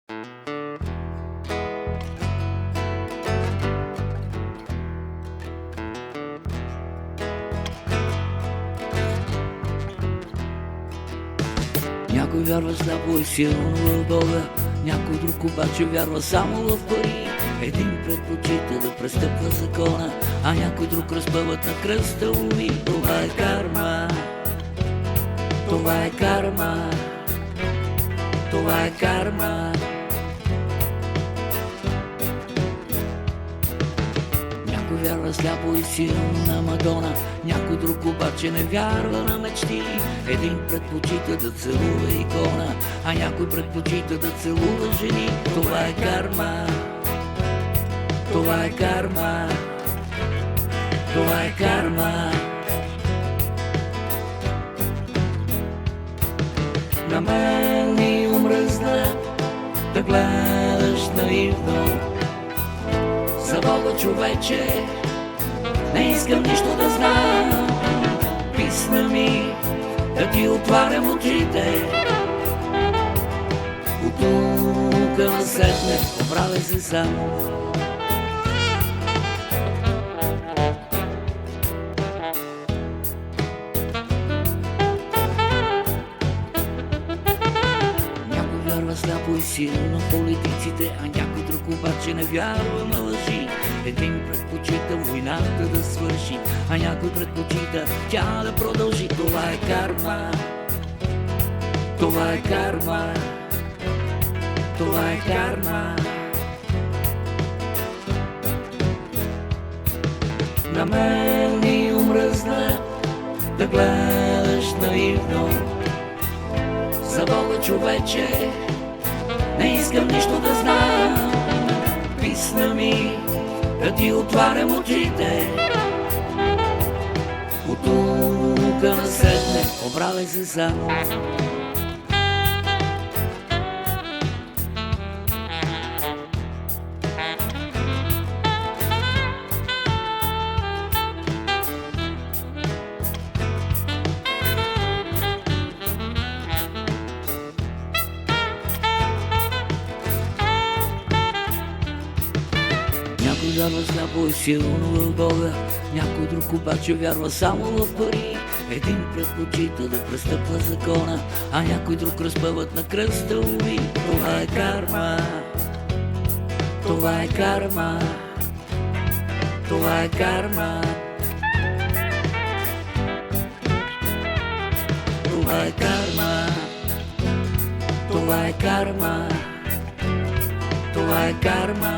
Някой вярва сляпо и силно в Бога, някой друг обаче вярва само в пари. Един предпочита да престъпва закона, а някой друг разпъват на кръста уви. Това е карма, това е карма, това е карма. Някой вярва сляпо и силно на Мадона, някой друг обаче не вярва на мечти. Един предпочита да целува икона, а някой предпочита да целува жени. Това е карма, това е карма, това е карма. На мен ми омръзна да гледаш наивно за Бога, човече, не искам нищо да знам. Писна ми да ти отварям очите, от тук насетне оправяй се сам. Някой вярва сляпо и силно на политиците, а някой друг обаче не вярва на лъжи. Един предпочита войната да свърши, а някой предпочита тя да продължи. Това е карма, това е карма, това е карма. На мен ми омръзна да гледаш наивно за Бога, човече, не искам нищо да знам. Писна ми да ти отварям очите, от тук насетне оправяй се сам. Някой вярва сляпо и силно в Бога, някой друг обаче вярва само в пари. Един предпочита да престъпва закона, а някой друг разпъват на кръста уви. Това е карма, това е карма, това е карма, това е карма, това е карма, това е карма.